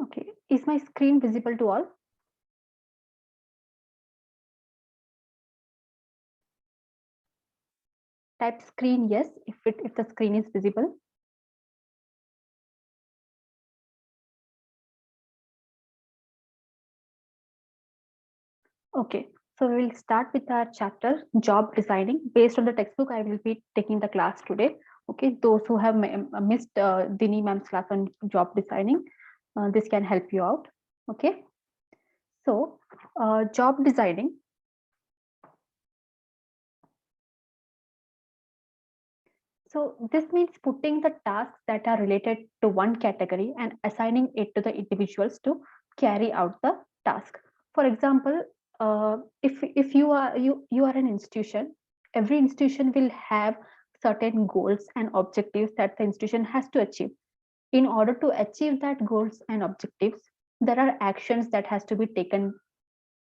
Okay, is my screen visible to all? Type screen yes if the screen is visible. Okay, so we will start with our chapter job designing. Based on the textbook, I will be taking the class today. Okay, those who have missed Dini ma'am's class on job designing, this can help you out. Okay, so job designing. So this means putting the tasks that are related to one category and assigning it to the individuals to carry out the task. For example, if you are an institution, every institution will have certain goals and objectives that the institution has to achieve. In order to achieve that goals and objectives, there are actions that has to be taken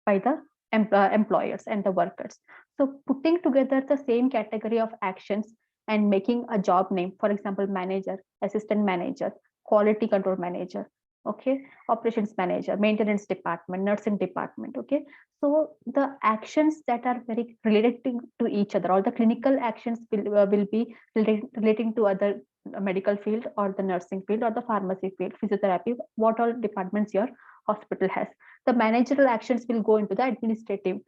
by the employers and the workers. So putting together the same category of actions and making a job name, for example, manager, assistant manager, quality control manager, okay, operations manager, maintenance department, nursing department, okay. So the actions that are very related to each other, all the clinical actions will be relating to other medical field or the nursing field or the pharmacy field, physiotherapy, what all departments your hospital has. The managerial actions will go into the administrative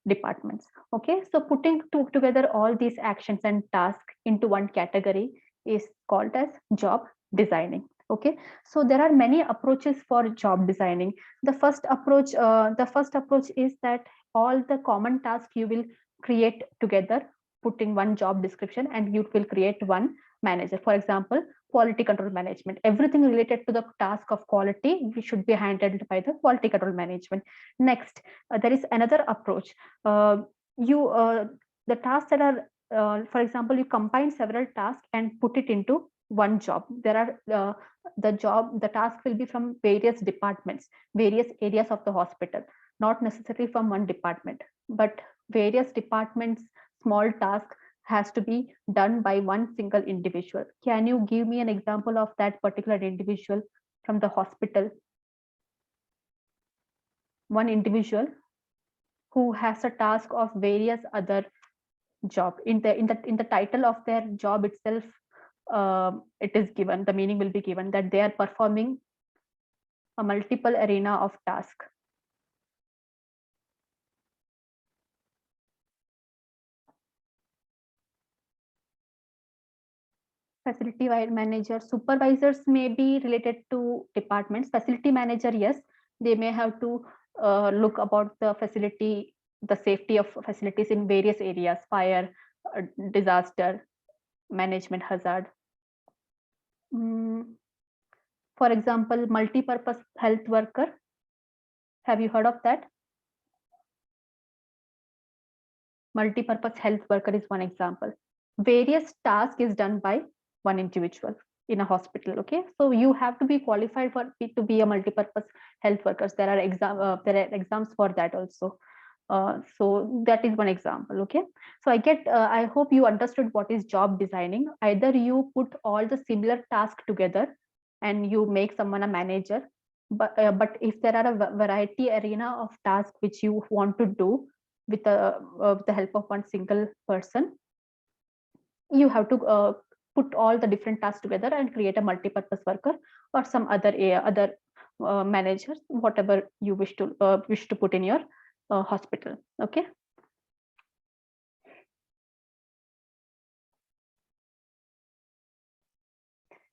departments. Okay, so putting together all these actions and tasks into one category is called as job designing. Okay, so there are many approaches for job designing. The first approach is that all the common tasks you will create together, put in one job description, and you will create one manager. For example, quality control management, everything related to the task of quality should be handled by the quality control management. Next, there is another approach. You The tasks that are, for example, you combine several tasks and put it into one job. There are the task will be from various departments, various areas of the hospital, not necessarily from one department, but various departments small task has to be done by one single individual. Can you give me an example of that particular individual from the hospital? One individual who has a task of various other job in the title of their job itself. It is given, the meaning will be given that they are performing a multiple arena of task. Facility manager, supervisors may be related to departments. Facility manager, yes, they may have to look about the facility, the safety of facilities in various areas, fire, disaster management, hazard. For example, multi-purpose health worker, have you heard of that? Multi-purpose health worker is one example. Various task is done by one individual in a hospital. Okay, so you have to be qualified for to be a multi-purpose health workers. There are exams for that also. So that is one example. Okay, so I hope you understood what is job designing. Either you put all the similar tasks together and you make someone a manager, but if there are a variety arena of tasks which you want to do with the help of one single person, you have to put all the different tasks together and create a multi-purpose worker or some other managers, whatever you wish to put in your hospital. Okay.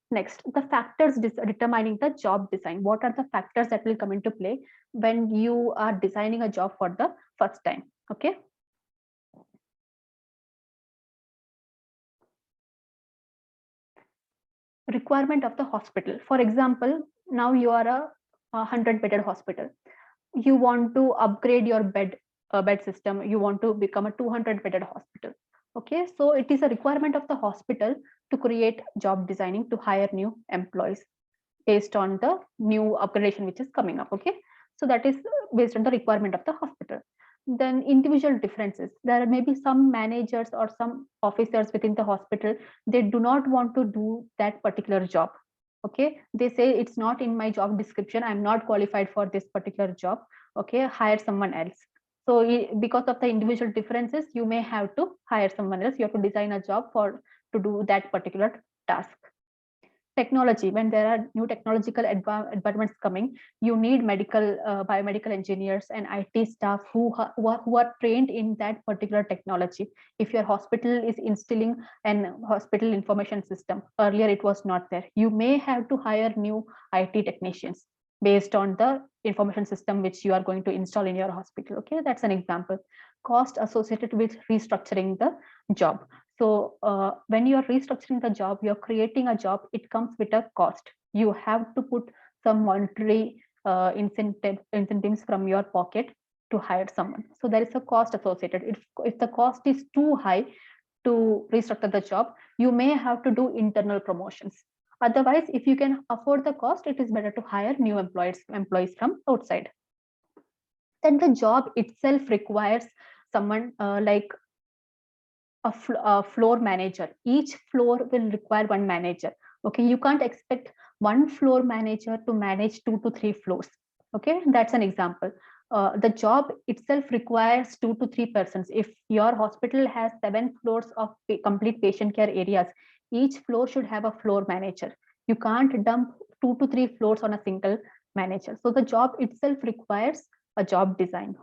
Next, the factors determining the job design. What are the factors that will come into play when you are designing a job for the first time? Okay. Requirement of the hospital. For example, now you are a 100-bedded hospital. You want to upgrade your bed system. You want to become a 200-bedded hospital. Okay, so it is a requirement of the hospital to create job designing to hire new employees based on the new upgradation which is coming up. Okay, so that is based on the requirement of the hospital. Then individual differences, there may be some managers or some officers within the hospital, they do not want to do that particular job. Okay, they say it's not in my job description, I'm not qualified for this particular job. Okay, hire someone else. So because of the individual differences, you may have to hire someone else. You have to design a job for to do that particular task. Technology, when there are new technological advancements coming, you need biomedical engineers and IT staff who are trained in that particular technology. If your hospital is instilling an hospital information system, earlier it was not there, you may have to hire new IT technicians based on the information system which you are going to install in your hospital. Okay, that's an example. Cost associated with restructuring the job. So when you're restructuring the job, you're creating a job, it comes with a cost. You have to put some monetary incentives from your pocket to hire someone. So there is a cost associated. If the cost is too high to restructure the job, you may have to do internal promotions. Otherwise, if you can afford the cost, it is better to hire new employees from outside. Then the job itself requires someone like a floor manager. Each floor will require one manager. Okay, you can't expect one floor manager to manage 2 to 3 floors. Okay, that's an example. The job itself requires 2 to 3 persons. If your hospital has 7 floors of complete patient care areas, each floor should have a floor manager. You can't dump 2 to 3 floors on a single manager. So the job itself requires a job design.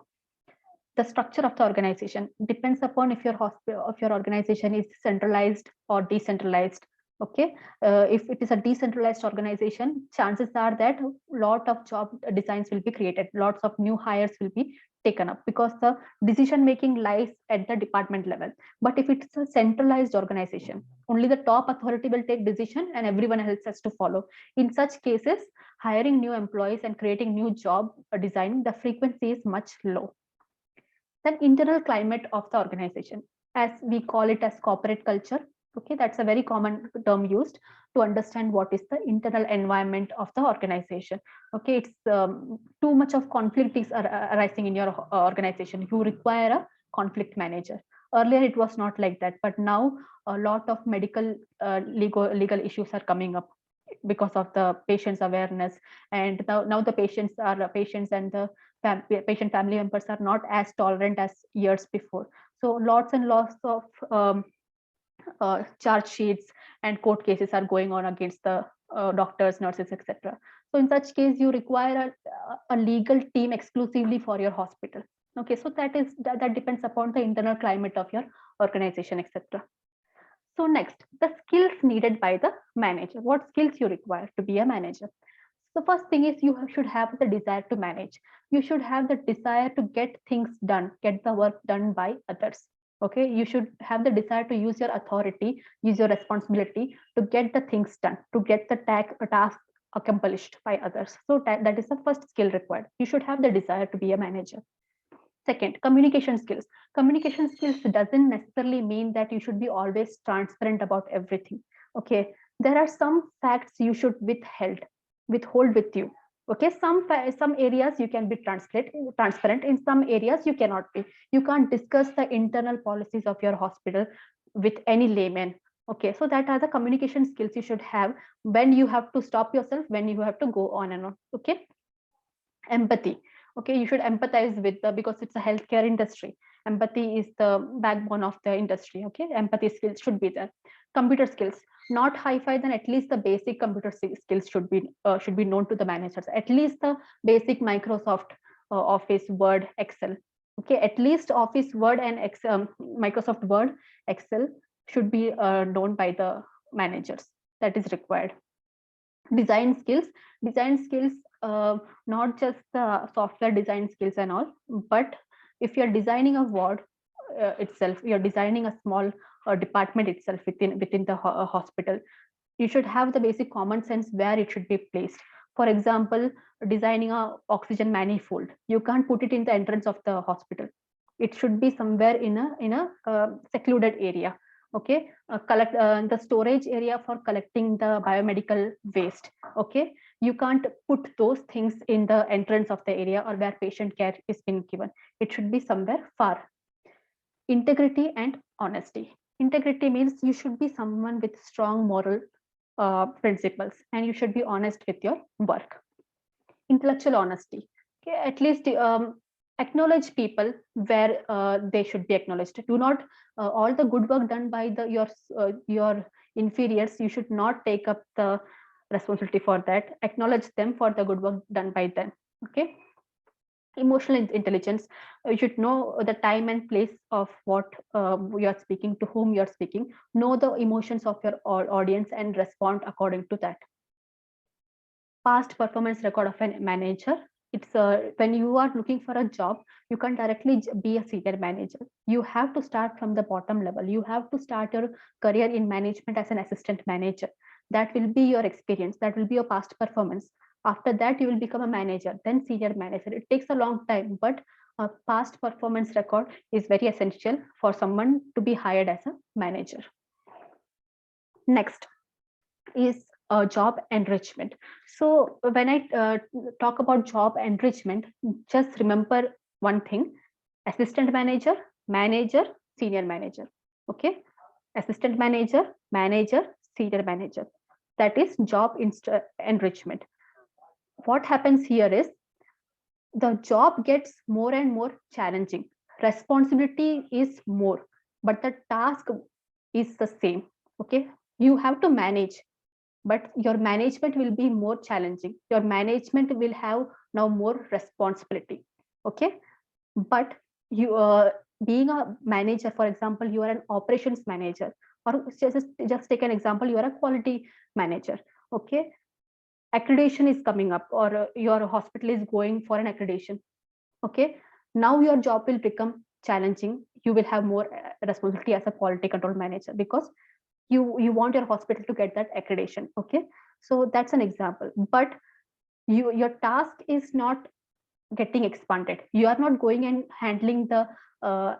The structure of the organization depends upon if your hospital, if your organization is centralized or decentralized. Okay, if it is a decentralized organization, chances are that a lot of job designs will be created, lots of new hires will be taken up, because the decision making lies at the department level. But if it's a centralized organization, only the top authority will take decision and everyone else has to follow. In such cases, hiring new employees and creating new job design, the frequency is much low. Then internal climate of the organization, as we call it as corporate culture. Okay, that's a very common term used to understand what is the internal environment of the organization. Okay, it's too much of conflict is arising in your organization, you require a conflict manager. Earlier it was not like that, but now a lot of medical legal issues are coming up because of the patient's awareness. And now the patients and the patient family members are not as tolerant as years before. So lots and lots of charge sheets and court cases are going on against the doctors, nurses, etc. So in such case, you require a legal team exclusively for your hospital. Okay, so that depends upon the internal climate of your organization, etc. So next, the skills needed by the manager. What skills you require to be a manager? The first thing is you should have the desire to manage. You should have the desire to get things done, get the work done by others. Okay, you should have the desire to use your authority, use your responsibility to get the things done, to get the task accomplished by others. So that is the first skill required. You should have the desire to be a manager. Second, communication skills. Communication skills doesn't necessarily mean that you should be always transparent about everything. Okay, there are some facts you should withhold with you. Okay, some areas you can be transparent. In some areas you cannot be. You can't discuss the internal policies of your hospital with any layman. Okay, so that are the communication skills you should have, when you have to stop yourself, when you have to go on and on. Okay, empathy. Okay, you should empathize with the, because it's a healthcare industry, empathy is the backbone of the industry. Okay, empathy skills should be there. Computer skills, not high-fi, then at least the basic computer skills should be known to the managers, at least the basic Microsoft Office, Word, Excel. Okay, at least Office, Word, and Excel, Microsoft Word, Excel should be known by the managers. That is required. Design skills, not just the software design skills and all, but if you're designing a ward itself, you're designing a small department itself within the hospital, you should have the basic common sense where it should be placed. For example, designing a oxygen manifold, you can't put it in the entrance of the hospital. It should be somewhere in a secluded area. Okay, collect the storage area for collecting the biomedical waste. Okay, you can't put those things in the entrance of the area or where patient care is being given. It should be somewhere far. Integrity and honesty. Integrity means you should be someone with strong moral principles, and you should be honest with your work. Intellectual honesty. Okay, at least acknowledge people where they should be acknowledged. Do not all the good work done by your inferiors. You should not take up the responsibility for that. Acknowledge them for the good work done by them. Okay. Emotional intelligence. You should know the time and place of what you are speaking, to whom you are speaking. Know the emotions of your audience and respond according to that. Past performance record of a manager. It's when you are looking for a job, you can't directly be a senior manager. You have to start from the bottom level. You have to start your career in management as an assistant manager. That will be your experience, that will be your past performance. After that you will become a manager, then senior manager. It takes a long time, but a past performance record is very essential for someone to be hired as a manager. Next is job enrichment. So when I talk about job enrichment, just remember one thing: assistant manager, manager, senior manager. Okay, assistant manager, manager, senior manager. That is job enrichment. What happens here is the job gets more and more challenging. Responsibility is more, but the task is the same. Okay, you have to manage, but your management will be more challenging. Your management will have now more responsibility. Okay, but you being a manager, for example, you are an operations manager, or just take an example, you are a quality manager. Okay, accreditation is coming up, or your hospital is going for an accreditation. Okay, now your job will become challenging. You will have more responsibility as a quality control manager, because you want your hospital to get that accreditation. Okay, so that's an example. But your task is not getting expanded. You are not going and handling the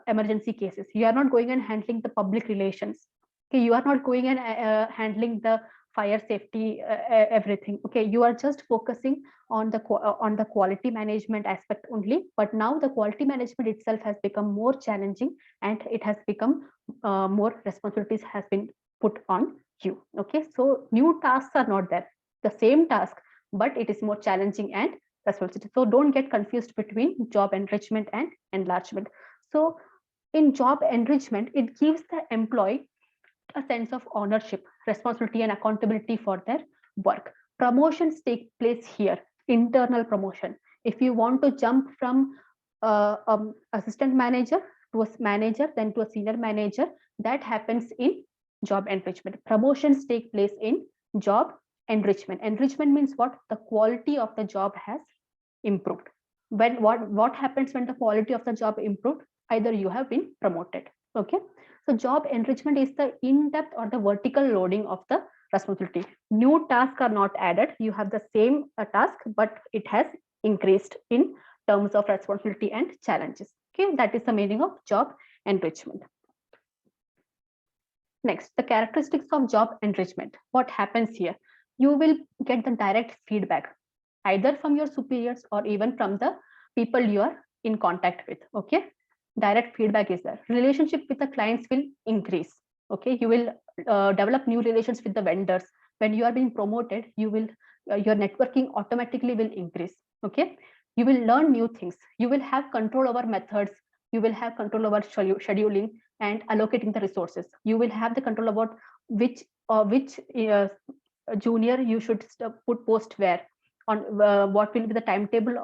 emergency cases. You are not going and handling the public relations. Okay, you are not going and handling the fire safety, everything. Okay, you are just focusing on the quality management aspect only. But now the quality management itself has become more challenging, and it has become more responsibilities has been put on you. Okay, so new tasks are not there, the same task, but it is more challenging and responsibility. So don't get confused between job enrichment and enlargement. So in job enrichment, it gives the employee a sense of ownership, responsibility, and accountability for their work. Promotions take place here, internal promotion. If you want to jump from assistant manager to a manager, then to a senior manager, that happens in job enrichment. Promotions take place in job enrichment. Enrichment means what? The quality of the job has improved. When what happens when the quality of the job improved? Either you have been promoted. Okay, so job enrichment is the in-depth or the vertical loading of the responsibility. New tasks are not added. You have the same task, but it has increased in terms of responsibility and challenges. Okay, that is the meaning of job enrichment. Next, the characteristics of job enrichment. What happens here? You will get the direct feedback, either from your superiors or even from the people you are in contact with. Okay, direct feedback is there. Relationship with the clients will increase. Okay, you will develop new relations with the vendors. When you are being promoted, you will your networking automatically will increase. Okay, you will learn new things. You will have control over methods. You will have control over scheduling and allocating the resources. You will have the control about which junior you should put post where, on what will be the timetable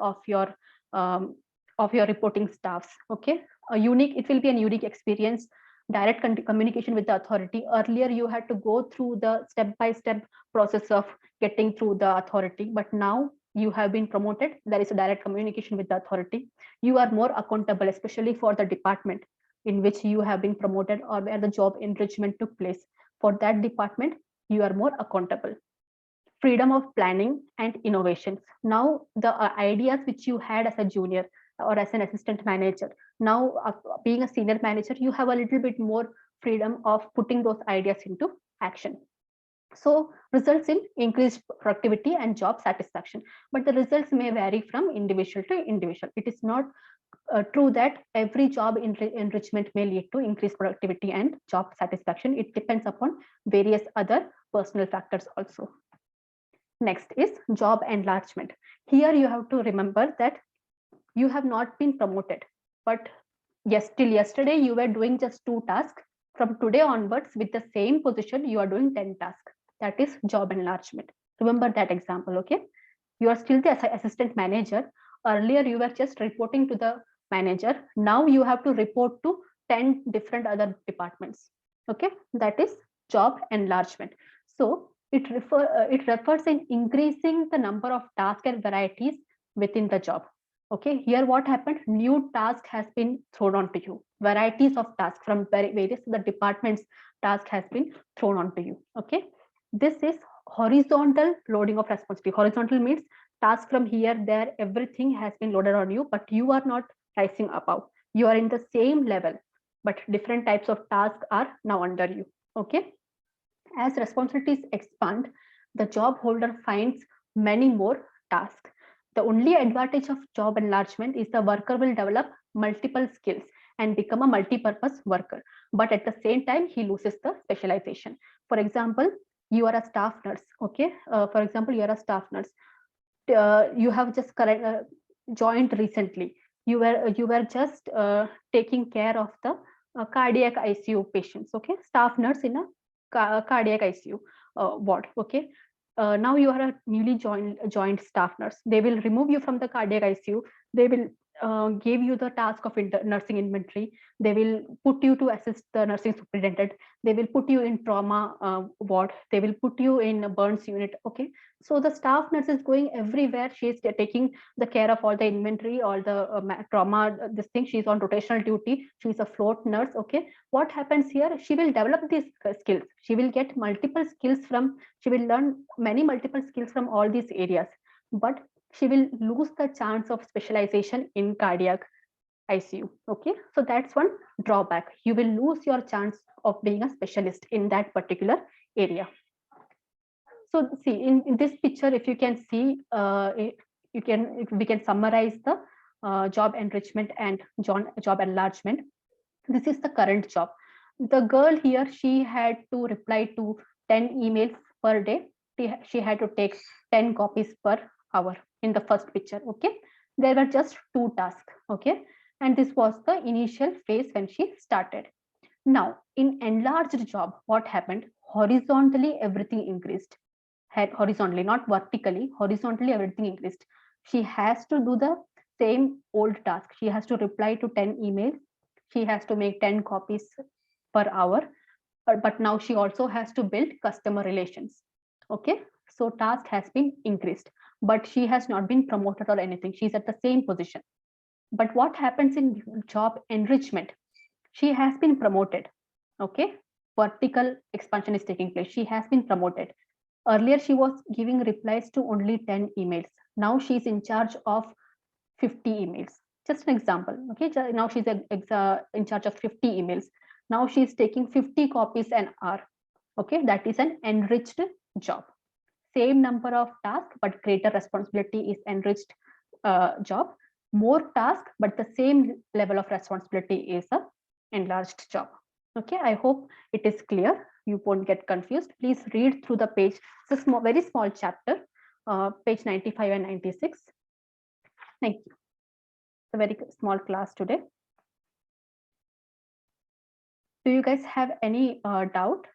um, of your reporting staffs. Okay, a unique, it will be a unique experience. Direct communication with the authority. Earlier you had to go through the step by step process of getting through the authority, but now you have been promoted, there is a direct communication with the authority. You are more accountable, especially for the department in which you have been promoted or where the job enrichment took place. For that department, you are more accountable. Freedom of planning and innovations. Now the ideas which you had as a junior or as an assistant manager, now being a senior manager, you have a little bit more freedom of putting those ideas into action. So results in increased productivity and job satisfaction, but the results may vary from individual to individual. It is not true that every job enrichment may lead to increased productivity and job satisfaction. It depends upon various other personal factors also. Next is job enlargement. Here you have to remember that you have not been promoted, but yes, till yesterday you were doing just 2 tasks. From today onwards, with the same position, you are doing 10 tasks. That is job enlargement. Remember that example, okay? You are still the assistant manager. Earlier, you were just reporting to the manager. Now you have to report to 10 different other departments. Okay, that is job enlargement. So it refers in increasing the number of tasks and varieties within the job. Okay, here what happened? New task has been thrown onto you. Varieties of tasks from various the departments task has been thrown onto you. Okay, this is horizontal loading of responsibility. Horizontal means task from here, there, everything has been loaded on you, but you are not rising above. You are in the same level, but different types of tasks are now under you. Okay. As responsibilities expand, the job holder finds many more tasks. The only advantage of job enlargement is the worker will develop multiple skills and become a multi-purpose worker. But at the same time, he loses the specialization. For example, you are a staff nurse. Okay. For example, you are a staff nurse. You have just joined recently. You were just taking care of the cardiac ICU patients. Okay. Staff nurse in a cardiac ICU ward. Okay. Now you are a newly joined staff nurse. They will remove you from the cardiac ICU. They will give you the task of nursing inventory. They will put you to assist the nursing superintendent. They will put you in trauma ward. They will put you in a burns unit. Okay. So the staff nurse is going everywhere. She is taking the care of all the inventory, all the trauma, this thing. She's on rotational duty. She's a float nurse. Okay. What happens here? She will develop these skills. She will get multiple skills from, she will learn many multiple skills from all these areas. But she will lose the chance of specialization in cardiac ICU. Okay. So that's one drawback. You will lose your chance of being a specialist in that particular area. So see in this picture, if you can see, we can summarize the job enrichment and job enlargement. This is the current job. The girl here, she had to reply to 10 emails per day. She had to take 10 copies per hour in the first picture. Okay, there were just 2 tasks. Okay, and this was the initial phase when she started. Now in enlarged job, what happened? Horizontally everything increased. Horizontally, not vertically, horizontally everything increased. She has to do the same old task. She has to reply to 10 emails. She has to make 10 copies per hour. But now she also has to build customer relations. Okay, so task has been increased, but she has not been promoted or anything. She's at the same position. But what happens in job enrichment? She has been promoted. Okay, vertical expansion is taking place. She has been promoted. Earlier, she was giving replies to only 10 emails. Now she's in charge of 50 emails. Just an example. Okay, now she's in charge of 50 emails. Now she's taking 50 copies an hour. Okay, that is an enriched job. Same number of tasks, but greater responsibility is enriched job. More tasks, but the same level of responsibility is a enlarged job. Okay, I hope it is clear. You won't get confused. Please read through the page. It's a small, very small chapter, page 95 and 96. Thank you. It's a very small class today. Do you guys have any doubt?